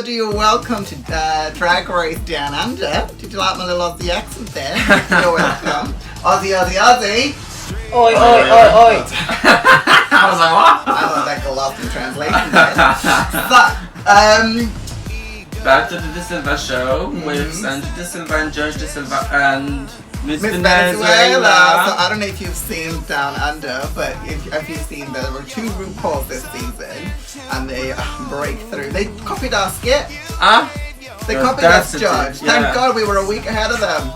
everybody, and welcome to Drag Race Down Under. Did you like my little Aussie accent there? You're welcome. Aussie, Aussie, Aussie. Oi, oi, oi, oi. I was like, what? I was like a lost in translation there. Back to the De Silva show with Sandra De Silva and George De Silva and Miss Venezuela. So I don't know if you've seen Down Under, but if you've seen, there were 2 RuPauls this season, and they break through. They copied our skit. They copied us, George. Thank God we were a week ahead of them.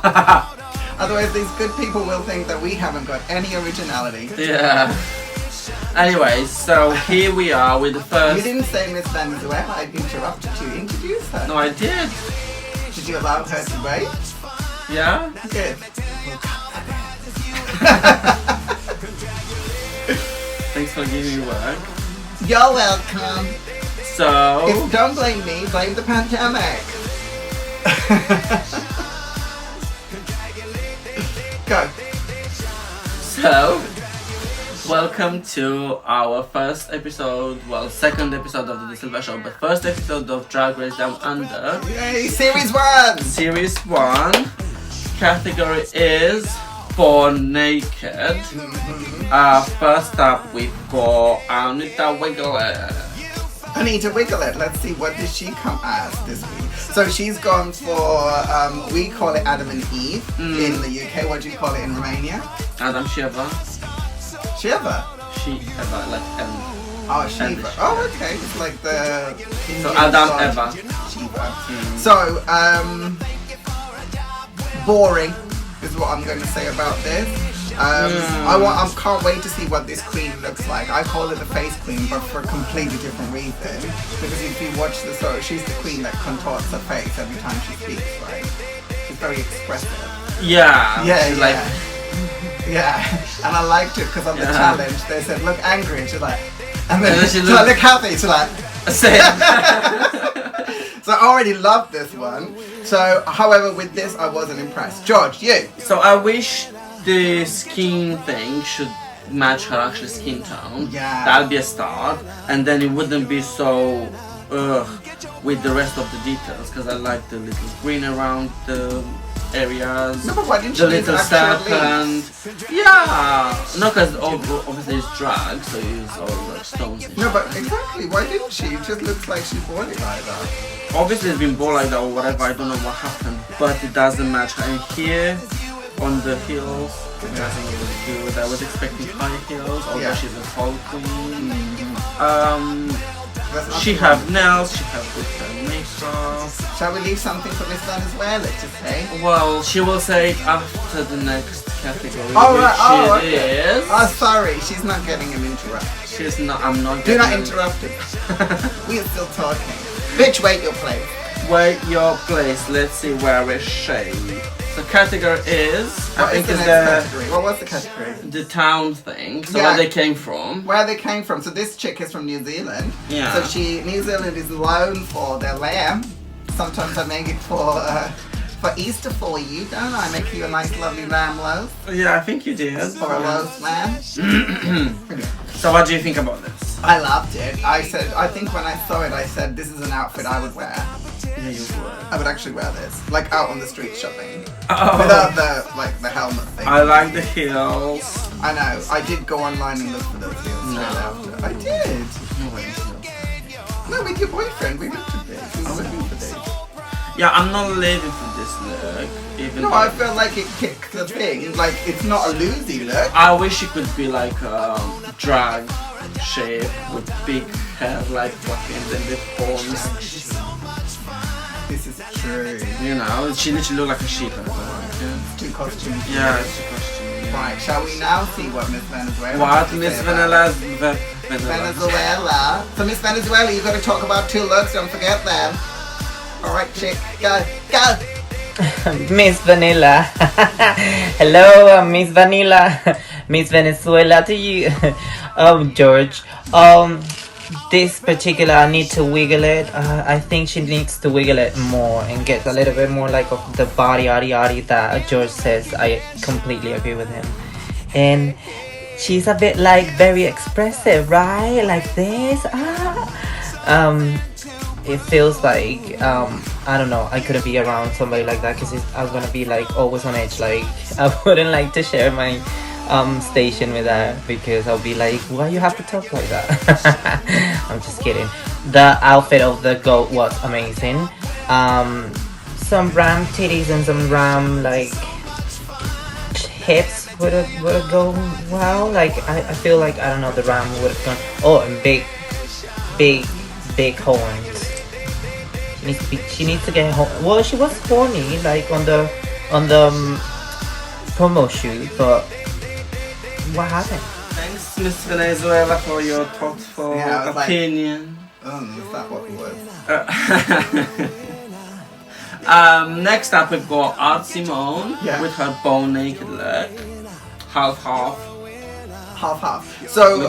Otherwise, these good people will think that we haven't got any originality. Yeah. Anyway, so here we are with the first... You didn't say Miss Venezuela. I interrupted you. Introduce her. No, I did. Did you allow her to wait? Yeah? Good. Thanks for giving me work. You're welcome. So... Don't blame me, blame the pandemic. Go. So, welcome to our first episode, well, second episode of the De Silva show, but first episode of Drag Race Down Under. Yay, Series 1! Series 1. Category is Born Naked. First up, we've got Anita Wiggle. Anita Wiggle. Let's see, what did she come as this week? So she's gone for, we call it Adam and Eve in the UK. What do you call it in Romania? Adam Shiva. Shiva? Shiva, like Oh, Shiva. Oh, okay. It's like the Indian so Adam, god Eva. Shiva. So, boring is what I'm going to say about this. I can't wait to see what this queen looks like. I call it the face queen, but for a completely different reason. Because if you watch the show, she's the queen that contorts her face every time she speaks, right? She's very expressive. Yeah. She's like... Yeah, and I liked it because on the challenge they said, look angry, and she's like, and then she she's like, look happy, she's like, same. So I already loved this one. So, however, with this I wasn't impressed. George, you? So I wish the skin thing should match her actual skin tone. Yeah. That'd be a start, and then it wouldn't be so with the rest of the details, because I like the little green around the areas, No, but why didn't the she use little actual serpent. Yeah, no, because obviously it's drag, so you use all the stones. No, but exactly, why didn't she? It just looks like she bought it like that. Obviously it's been bought like that or whatever, I don't know what happened, but it doesn't match her. And here on the heels, it doesn't look good. I was expecting high heels, although she's a tall queen. She have nails, she have good makeup. Shall we leave something for Miss Venezuela to say? Well, she will say it after the next category, okay. is... Oh, sorry, she's not getting him interrupted. She's not, I'm not Do getting... not interrupt him. We are still talking. Bitch, wait your place. Wait your place, let's see where is she. The category is... What is the next category? What was the category? The town thing, so where they came from. Where they came from. So this chick is from New Zealand. Yeah. So New Zealand is known for their lamb. Sometimes I make it for Easter for you, don't I? Make you a nice lovely lamb loaf. Yeah, I think you did. For a roast lamb. So what do you think about this? I loved it. I think when I saw it, I said, this is an outfit I would wear. Yeah, you would. I would actually wear this. Like out on the street shopping. Oh. Without the helmet thing. I like the heels. I know. I did go online and look for those heels straight after. I did. No way. No, with your boyfriend. We looked at this. We were looking for this. Yeah, I'm not living for this look. Even No, though I feel like it kicked the thing. Like, it's not a loosey look. I wish it could be like drag shape with big hair like fucking and then the horns. This is true. You know, she literally looked like a sheep. Two costumes. Yeah, it's a costume. Yeah. Right, shall we now see what Miss Venezuela What Miss Venezuela? Venezuela. So Miss Venezuela, you got to talk about 2 looks. Don't forget them. All right, chick, go. Miss Vanilla. Hello, Miss Vanilla. Miss Venezuela to you. George. This particular, I need to wiggle it. I think she needs to wiggle it more and get a little bit more like of the body that George says. I completely agree with him. And she's a bit like very expressive, right? Like this. it feels like I don't know, I couldn't be around somebody like that because I was gonna be like always on edge. Like I wouldn't like to share my station with her because I'll be like, why you have to talk like that? I'm just kidding. The outfit of the goat was amazing. Some ram titties and some ram like hips would have gone well. Like I feel like, I don't know, the ram would have gone. Oh, and big horns. She needs to get well, she was horny like on the promo shoot, but what happened? Thanks, Miss Venezuela, for your thoughtful opinion. Is that what it was? Next up we've got Art Simone with her bone naked look. Half. So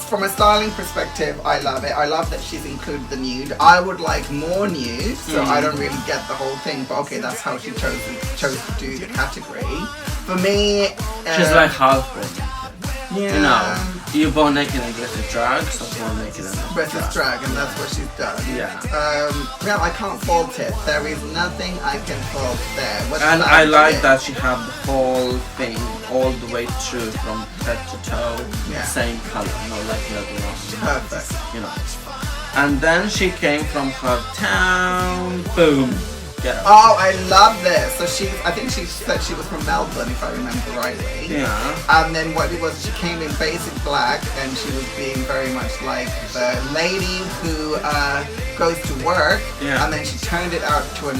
from a styling perspective, I love it. I love that she's included the nude. I would like more nude, so I don't really get the whole thing. But okay, that's how she chose to do the category. For me, she's like half bone. Yeah. You know, you bone naked and versus drag, so bone naked and versus drag, and that's what she's done. Yeah. Well, I can't fault it. There is nothing I can fault there. And I like that she had the whole thing all the way through from head to toe, same color, not like the other one. Perfect. You know. And then she came from her town. Boom. Get up. Oh, I love this. So I think she said she was from Melbourne, if I remember rightly. Yeah. And then what it was, she came in basic black, and she was being very much like the lady who goes to work, and then she turned it out to a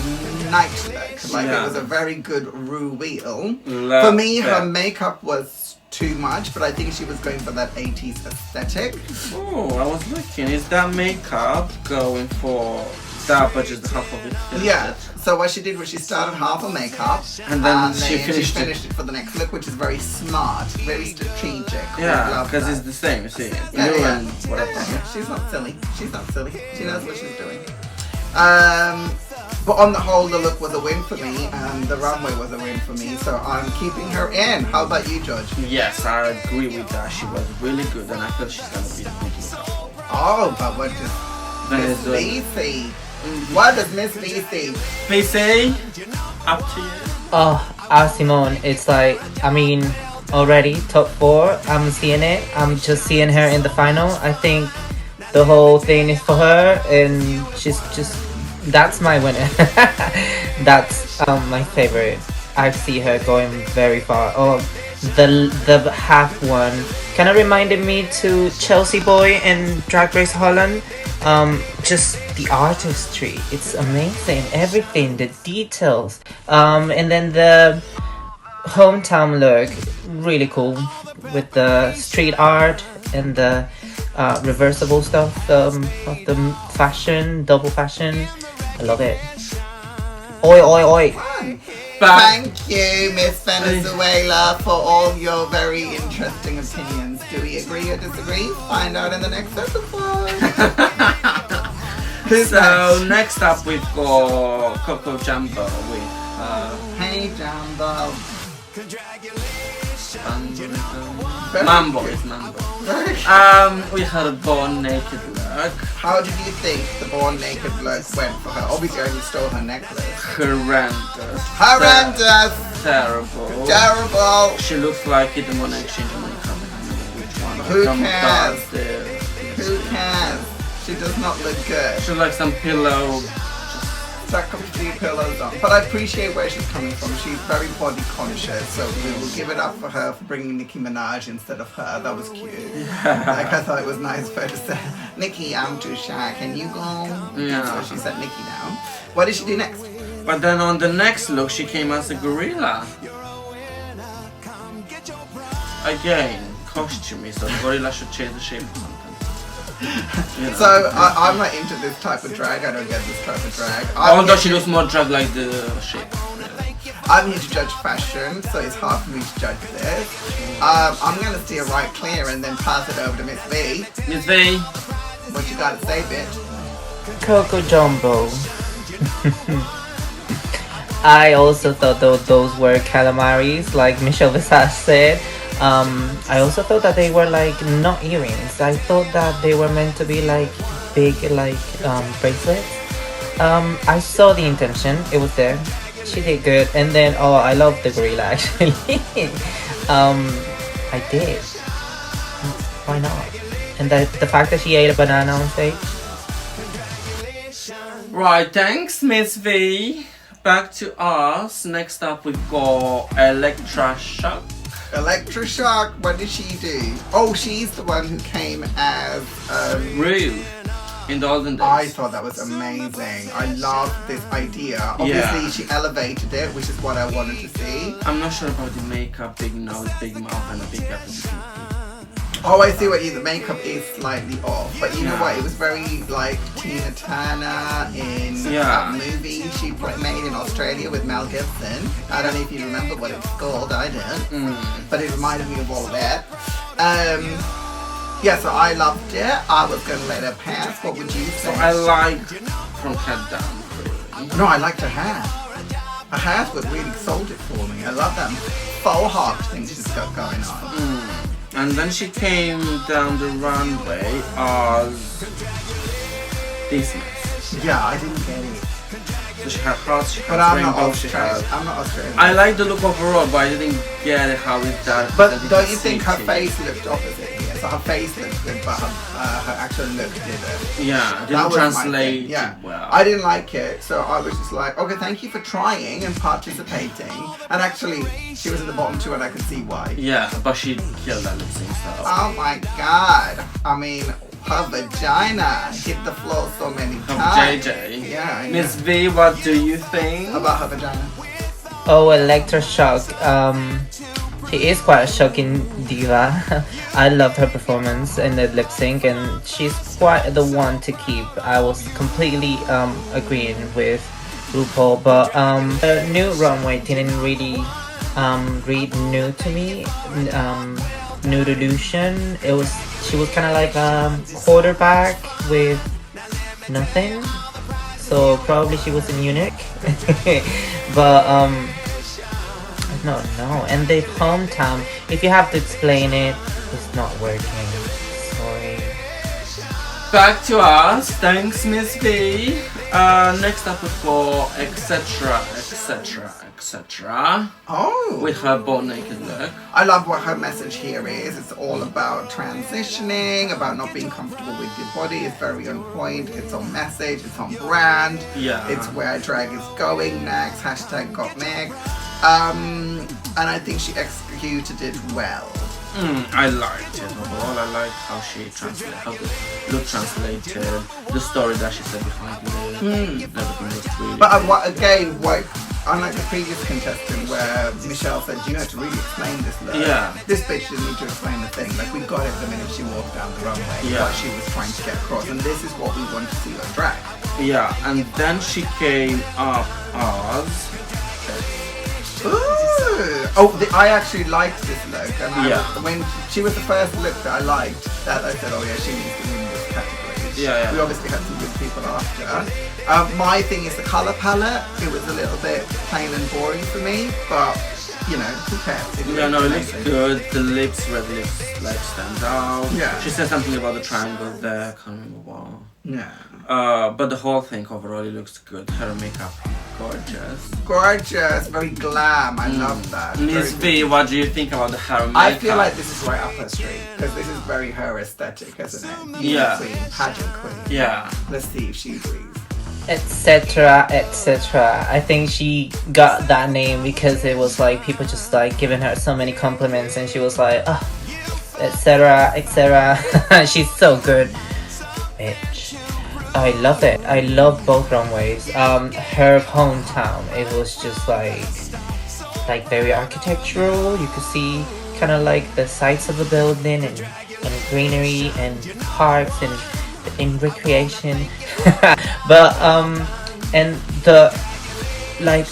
night look. Like it was a very good RuView. For me, her makeup was too much, but I think she was going for that 80s aesthetic. Oh, I was looking. Is that makeup going for that, but just half of it? Yeah. So what she did was she started half of makeup, and then she finished it for the next look, which is very smart, very strategic. Yeah, because it's the same, you see. And whatever. Yeah. She's not silly. She knows what she's doing. But on the whole, the look was a win for me, and the runway was a win for me, so I'm keeping her in. How about you, George? Yes, I agree with that. She was really good, and I feel she's going to be the biggest couple. Oh, but what does Miss VC? What does Miss VC? VC, up to you. Oh, Simone, it's like, I mean, already top 4. I'm seeing it. I'm just seeing her in the final. I think the whole thing is for her, and she's just, that's my winner. That's my favorite. I see her going very far. Oh, the half one kind of reminded me to Chelsea Boy and Dragrace Holland. Just the artistry, it's amazing. Everything, the details, and then the hometown look, really cool with the street art and the reversible stuff of the fashion, double fashion. I love it. Oi. Thank you, Miss Venezuela, for all your very interesting opinions. Do we agree or disagree? Find out in the next episode. So next up we've got Coco Jumbo with Hey Jumbo. Mambo. We had a born naked look. How did you think the born naked look went for her? Obviously, I stole her necklace. Horrendous. Terrible. She looks like he didn't want to exchange money. Which one? Who cares? She does not look good. She's like some pillow. Stack of 3 pillows on. But I appreciate where she's coming from. She's very body conscious, so we will give it up for her for bringing Nicki Minaj instead of her. That was cute. Like, I thought it was nice for her to say, Nicki, I'm too shy. Can you go? Yeah. So she said Nicki down. What did she do next? But then on the next look, she came as a gorilla. Again, costumey, so the gorilla should change the shape or something. You know. So I'm not into this type of drag. I don't get this type of drag. Although she looks more drag like the shape. I'm here to judge fashion, so it's hard for me to judge this. I'm gonna steer right clear and then pass it over to Miss V. Miss V, what you gotta say, bitch? Coco Jumbo. I also thought those were calamaris, like Michelle Visage said. I also thought that they were like not earrings. I thought that they were meant to be like big like bracelets. I saw the intention, it was there. She did good, and then I love the gorilla actually. I did. Why not? And the fact that she ate a banana on stage. Right, thanks Miss V. Back to us. Next up we got Electra Shock. Electra Shock, what did she do? Oh, she's the one who came as RuView in the olden days. I thought that was amazing. I loved this idea. Obviously, she elevated it, which is what I wanted to see. I'm not sure about the makeup, big nose, big mouth, and a big apple. Oh, I see what you. The makeup is slightly off, but you know what? It was very like Tina Turner in that movie she made in Australia with Mel Gibson. I don't know if you remember what it was called. I didn't, but it reminded me of all of that. Yeah, so I loved it. I was gonna let her pass. What would you say? So I like from head down. No, I liked her hair. Her hair was really sold it for me. I love that faux hawk thing she's got going on. And then she came down the runway as this mess. Yeah, I didn't get it. So she had hearts, she had But I'm not rainbows, she Australian. had... I'm not Australian. I like the look overall, but I didn't get how it's that. But don't you think her face looked opposite here? So her face looked good, but her actual look didn't. Yeah, That didn't was my translate thing, yeah. well. I didn't like it, so I was just like, okay, thank you for trying and participating. And actually, she was at the bottom too, and I could see why. Yeah, but she killed that lip sync stuff. Oh my god! I mean, her vagina hit the floor so many times. JJ. Yeah, I know. Miss V, what do you think? About her vagina. Oh, Electra Shock. She is quite a shocking diva. I loved her performance in the lip sync, and she's quite the one to keep. I was completely agreeing with RuPaul, but the new runway didn't really read new to me. New delusion. She was kind of like quarterback with nothing. So probably she was a eunuch. But no. And the hometown, if you have to explain it, it's not working. Sorry. Back to us. Thanks, Miss V. Next up we've got etc. Oh! With her butt naked look. I love what her message here is. It's all about transitioning, about not being comfortable with your body. It's very on point. It's on message. It's on brand. Yeah. It's where drag is going next. Hashtag got Meg. And I think she executed it well. I liked it overall. I liked how she translated, how the look translated, the story that she said behind it. Everything was really. But unlike the previous contestant where Michelle said you had to really explain this look. Yeah. This bitch didn't need to explain the thing. Like, we got it the minute she walked down the runway. Yeah. What she was trying to get across, and this is what we want to see on drag. Yeah, and then she came up as. Ooh. I actually liked this look. And when she was the first look that I liked, that I said, oh yeah, she needs to win this category. Yeah. We obviously had some good people after. My thing is the colour palette. It was a little bit plain and boring for me, but you know, who cares? It looks good. The red lips like stand out. Yeah. She said something about the triangle there. I can't remember what. Yeah. But the whole thing overall, it looks good. Her makeup, gorgeous, very glam. I love that. Miss V, what do you think about the hair and makeup? I feel like this is right up her street because this is very her aesthetic, isn't it? Yeah. Queen, pageant queen. Yeah. Let's see if she agrees. Etc. I think she got that name because it was like people just like giving her so many compliments, and she was like, oh, etc. She's so good, bitch. I love it. I love both runways. Her hometown, it was just like very architectural. You could see kind of like the sides of the building and greenery and parks and in recreation. But and the like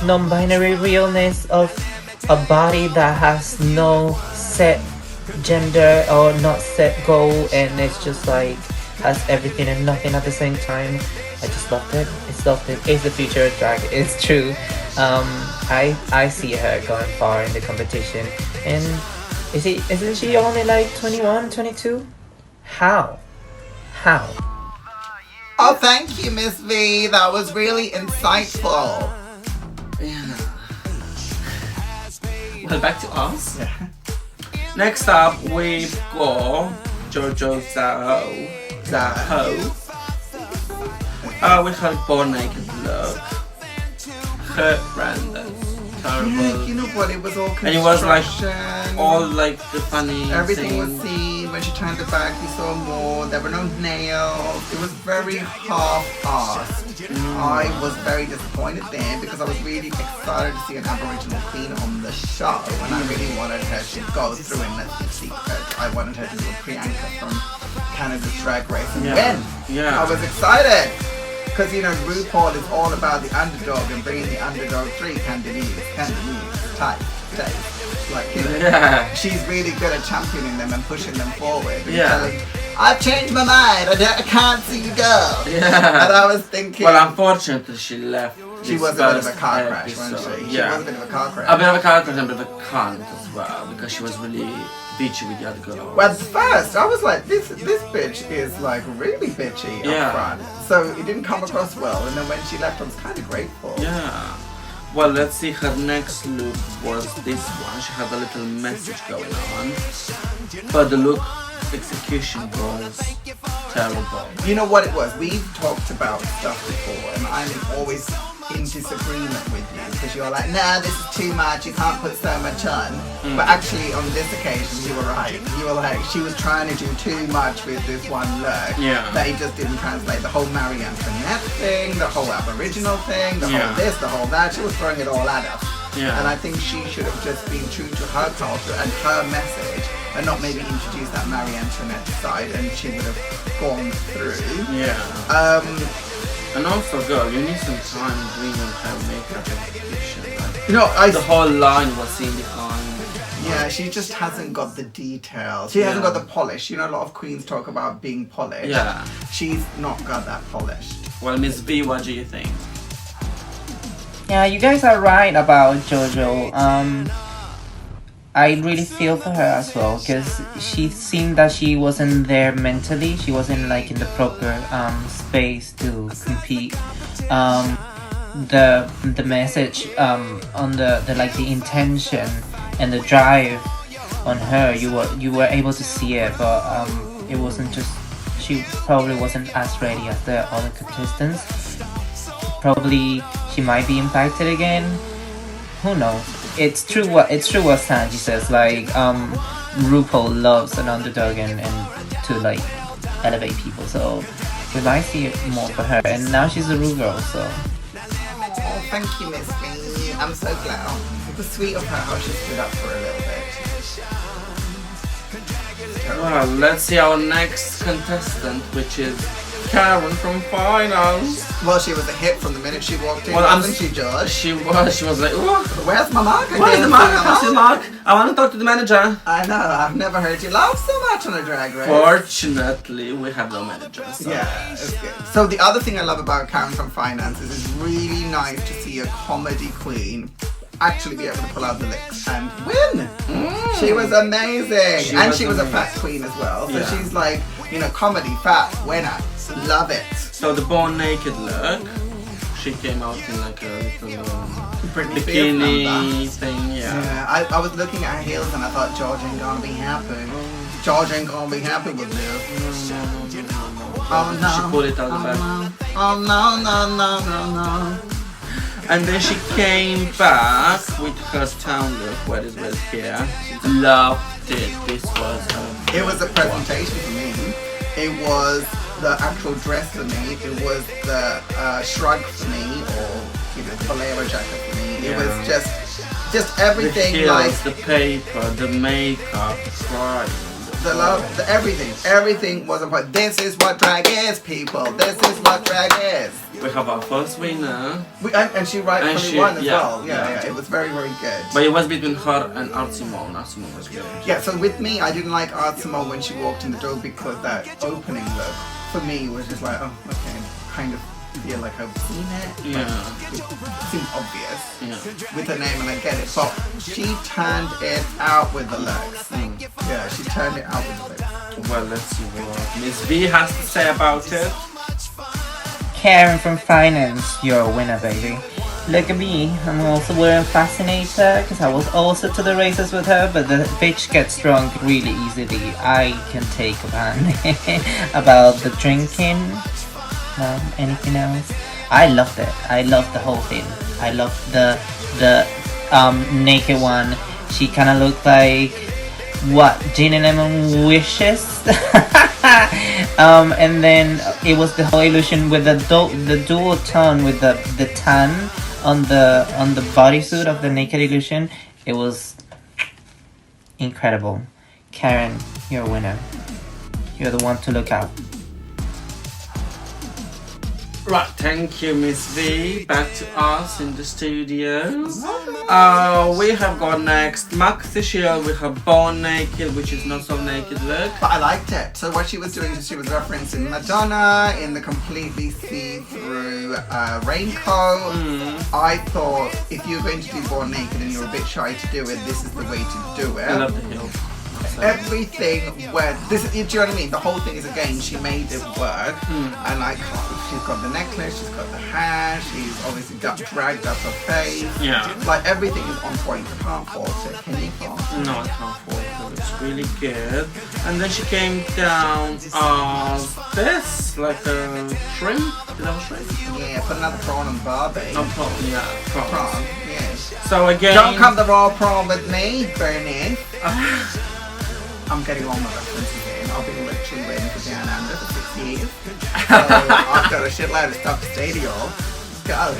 non-binary realness of a body that has no set gender or not set goal, and it's just like has everything and nothing at the same time. I just loved it. It's the future of drag. It's true. I see her going far in the competition. And isn't she only like 21, 22? How? Oh, thank you, Miss V. That was really insightful. Yeah. Well, back to us. Yeah. Next up, we've got Jojo Zaho. With her born naked look. Horrendous. Terrible. Yeah, you know what? It was all construction. And it was like all like the funny Everything was things. seen. When she turned it back, you saw more. There were no nails. It was very half-assed. I was very disappointed then because I was really excited to see an Aboriginal queen on the show, and I really wanted her to go through and let the secret. I wanted her to do a pre-anchor from Canada's Drag Race and win. Yeah. I was excited. Because, you know, Rupaul is all about the underdog and bringing the underdog through. Cantonese, type. Like, you know, Yeah. she's really good at championing them and pushing them forward. And Yeah. telling, I've changed my mind. I can't see you go. Yeah. And I was thinking... Well, unfortunately, she left. she this was a bit of a first car crash, episode. wasn't she? Yeah. She was a bit of a car crash. A bit of a car crash and a bit of a cunt as well because she was really bitchy with the other girls. Well, at first, I was like, this bitch is like really bitchy Yeah. up front. So it didn't come across well. And then when she left, I was kind of grateful. Yeah. Well, let's see. Her next look was this one. She had a little message going on, but the look execution was terrible. You know what it was? We've talked about stuff before, and I'm always in disagreement with you because you're like, nah, this is too much. You can't put so much on. But actually, on this occasion, you were right. You were like, she was trying to do too much with this one look. Yeah. That it just didn't translate. The whole Marie Antoinette thing, the whole Aboriginal thing, the Yeah. whole this, the whole that. She was throwing it all at us. Yeah. And I think she should have just been true to her culture and her message, and not maybe introduce that Marie Antoinette side, and she would have gone through. Yeah. And also, girl, you need some time doing your hair makeup execution. Like, You know, the whole line was seen behind. yeah, she just hasn't got the details. She hasn't got the polish. You know, a lot of queens talk about being polished. Yeah. She's not got that polish. Well, Miss V, what do you think? Yeah, you guys are right about JoJo. I really feel for her as well because she seemed that she wasn't there mentally. She wasn't like in the proper space to compete. The message on the like the intention and the drive on her, you were able to see it, but it wasn't just. She probably wasn't as ready as the other contestants. Probably she might be impacted again. Who knows? It's true what Sanji says. Like RuPaul loves an underdog and to like elevate people. So we might see more for her. And now she's a Ru girl. So Oh, thank you, Miss B. I'm so glad. It was sweet of her how she stood up for a little bit. Well, let's see our next contestant, which is Karen from Finals. Well, she was a hit from the minute she walked in, Well, wasn't she, George? She was like, ooh, Where's my mark? where's the mark? Where's the mark? I want to talk to the manager. I know, I've never heard you laugh so much on a Drag Race. Fortunately, we have no manager. So. Yeah, it's good. So the other thing I love about Karen from Finance is it's really nice to see a comedy queen actually be able to pull out the licks and win. She was amazing. She was a fat queen as well. So Yeah. she's like, you know, comedy, fat, winner. Love it. So the born naked look, she came out in like a little Britney Spears number. bikini thing, yeah. Yeah, I was looking at her heels and I thought George ain't gonna be happy. George ain't gonna be happy with this. Oh no. She pulled it out the back. Oh no, no, no, no, no. And then she came back with her town look, where is here. Loved it. This was It was a presentation for me. It was the actual dress for me. It was the shrug for me, or you know, the bolero jacket for me. It was just everything, the heels, like the paper, the makeup, crying. the love, the everything. Everything was a part. This is what drag is, people. This is what drag is. We have our first winner, And she rightfully won as well. yeah. Yeah, it was very, very good. but it was between her and Art Simone. Art Simone was good. Yeah, so with me, I didn't like Art Simone when she walked in the door because that opening look for me was just like, oh, okay, kind of feel like I've seen it. But Yeah. it seemed obvious Yeah. with her name, and I get it. But she turned it out with the looks. Yeah, she turned it out with the looks. Well, let's see what Miss V has to say about it. Karen from finance, you're a winner, baby. Look at me, I'm also wearing Fascinator because I was also to the races with her, but the bitch gets drunk really easily. I can take a ban about the drinking. Anything else? I loved it. I loved the whole thing. I loved the naked one. She kind of looked like what Gin and Lemon wishes. And then it was the whole illusion with the dual tone with the tan on the bodysuit of the naked illusion. It was incredible. Karen, you're a winner. You're the one to look out. Right, thank you, Miss V. Back to us in the studio. We have got next Maxi Shield with her Born Naked, which is not so naked look. But I liked it. So what she was doing is she was referencing Madonna in the completely see-through raincoat. I thought if you're going to do Born Naked and you're a bit shy to do it, this is the way to do it. I love the heels. Everything went. Do you know what I mean? The whole thing is a game. She made it work, and she's got the necklace, she's got the hair, she's obviously got dragged up her face. Yeah. Like everything is on point. I can't fault it. Can you fault it? No, I can't fault it. It's really good. And then she came down this, like a shrimp. Is that a shrimp? Yeah, put another prawn on Barbie. No prawn, yeah, prawn. Prawn, yes. So again, Don't come the raw prawn with me, Bernie. I'm getting all my references in. I've been literally waiting for Down Under for 6 years. So I've got a shitload of stuff to say to y'all. Let's go.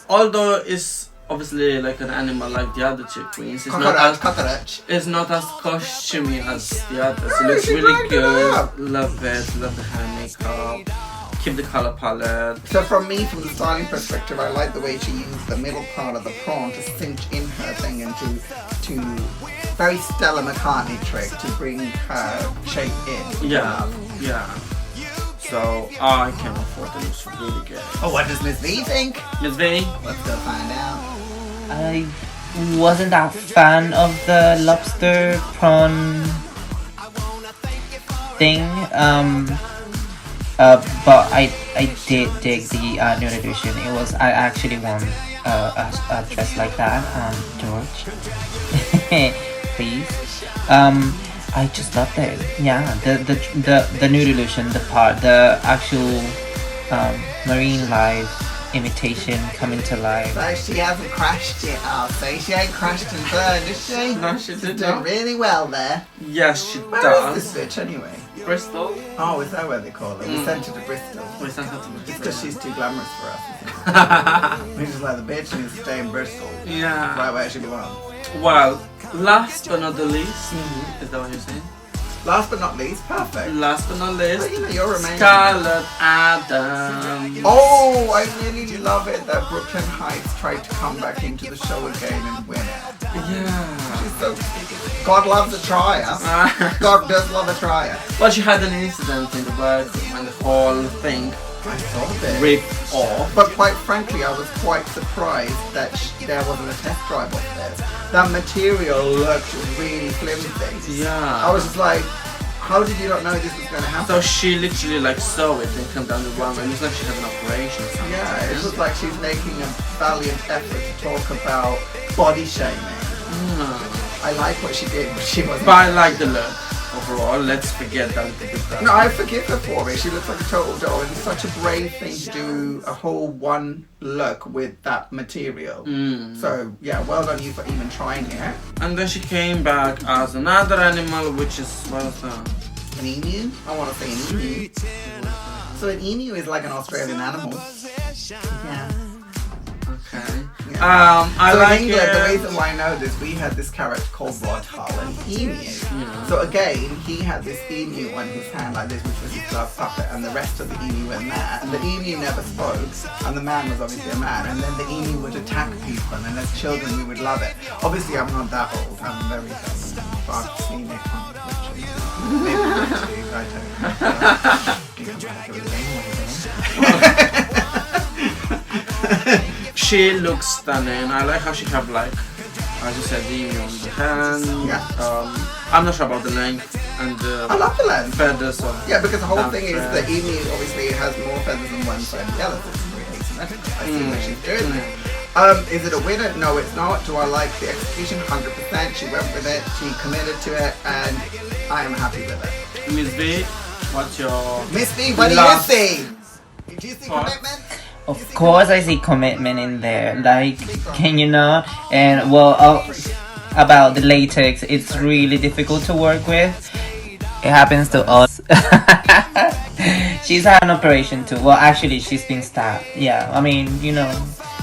Although it's obviously like an animal like the other two queens, it's Cockroach. not as costumey as the others. It No, looks she really brightened it good. up. Love it. Love the hair makeup. Keep the color palette. So from the styling perspective, I like the way she used the middle part of the prawn to cinch in her thing and to very Stella McCartney trick to bring her shape in. Yeah, yeah. So I can afford it. It's really good. Oh, what does Miss V think? Miss V? Let's go find out. I wasn't that fan of the lobster prawn thing. But I did dig the nude edition. I actually want a dress like that, George. Please. I just loved it. Yeah, the nude illusion, the actual marine life imitation coming to life. So she hasn't crashed yet, I'll say. She ain't crashed and burned, is she? No, she She's did doing not. really well there. Yes, she Where does. is this bitch anyway? Bristol? Oh, is that where they call her? We sent her to Bristol. We sent her to It's Bristol. because she's too glamorous for us. We just like the bitch needs to stay in Bristol. Yeah. Right where she belongs. Well, last but not the least, is that what you're saying? Last but not least, perfect. Last but not least, Oh, you know, you're Romanian. Scarlett Adams. Oh, I really love it that Brooklyn Heights tried to come back into the show again and win it. Yeah. She's so... God loves a trier. God does love a trier. Well, she had an incident in the workroom and the whole thing I saw it. ripped off. But quite frankly, I was quite surprised that there wasn't a test drive of this. That material looked really flimsy. Yeah. I was just like, how did you not know this was going to happen? So she literally like saw it and come down the runway. It looks like she had an operation or something. Yeah, it looks like she's making a valiant effort to talk about body shaming. I like what she did, but she wasn't. But I like the look overall. Let's forget that little bit. No, I forgive her for it. She looks like a total doll. It's such a brave thing to do a whole one look with that material. So, yeah, well done you for even trying it. And then she came back as another animal, which is, what is that? An emu? I want to say an emu. So an emu is like an Australian animal. Yeah. Okay. Yeah. I So like in England, the it. reason why I know this, we had this character called Rupaul, an emu. So again, he had this emu on his hand like this, which was his glove puppet, and the rest of the emu were there. And the emu never spoke, and the man was obviously a man. And then the emu would attack people, and as children we would love it. Obviously, I'm not that old. I'm very young, but I've seen it on pictures. Maybe on YouTube, I don't know. You come back every day, She looks stunning. I like how she have like as you said, the emu on the hand. Yeah. I'm not sure about the length and I love the length. feathers. Yeah, because the whole thing is thread. the emu obviously has more feathers on one side than the other. So it's really asymmetrical. I see what she's doing there. Is it a winner? No, it's not. Do I like the execution? 100%. She went with it. She committed to it, and I am happy with it. Miss V, what's your Miss V, what do you last see? Do you see thought? commitment? Of course, I see commitment in there. Like, can you know? And well, about the latex, it's really difficult to work with. It happens to us. She's had an operation too. Well, actually, she's been stabbed. Yeah, I mean, you know,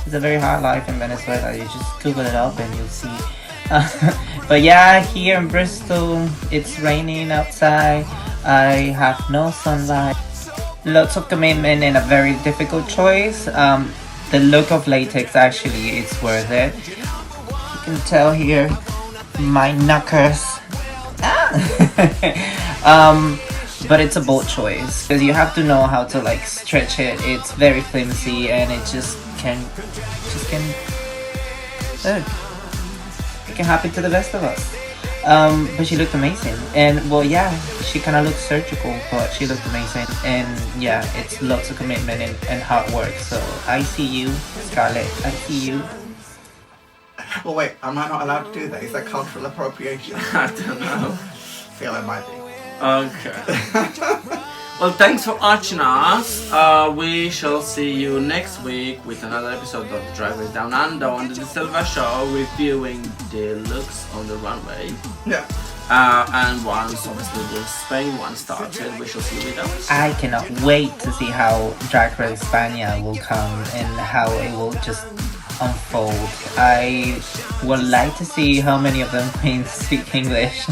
it's a very hard life in Venezuela. You just Google it up and you'll see. But yeah, here in Bristol, it's raining outside. I have no sunlight. Lots of commitment and a very difficult choice. The look of latex, actually, it's worth it. You can tell here my knuckers. But it's a bold choice because you have to know how to like stretch it. It's very flimsy and it just can it can happen to the best of us. But she looked amazing, and well, yeah, she kind of looked surgical, but she looked amazing. And yeah, it's lots of commitment and hard work. So I see you, Scarlett. I see you. Well, wait, am I not allowed to do that? Is that cultural appropriation? I don't know. I feel it might be. Okay. Well, thanks for watching us. We shall see you next week with another episode of Dragrace Down Under on the Silver Show, reviewing the looks on the runway. Yeah. And once obviously the Spain one started, we shall see you with us. I cannot wait to see how Drag Race España will come and how it will just unfold. I would like to see how many of them can speak English,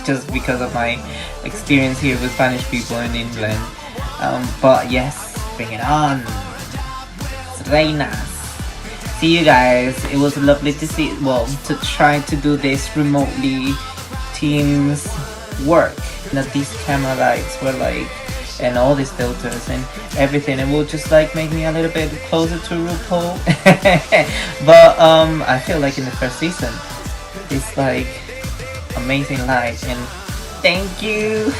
just because of my experience here with Spanish people in England. But yes, bring it on, reinas. See you guys. It was lovely to see. Well, to try to do this remotely. Teams work. That these camera lights were like. And all these filters and everything, it will just like make me a little bit closer to RuPaul. But I feel like in the first season it's like amazing light, and thank you.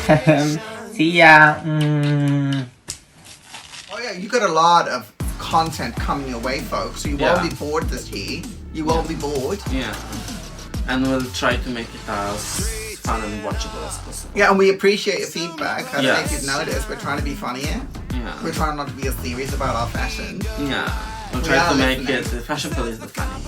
See ya. Oh yeah, you got a lot of content coming your way, folks, so you won't be bored this year. You won't be bored. Yeah, and we'll try to make it as fun and watchable as possible. Yeah, and we appreciate your feedback. I Yes. think you've noticed we're trying to be funnier. Yeah. We're trying not to be as serious about our fashion. Yeah. We'll We try are to make listening. it the fashion police the funny.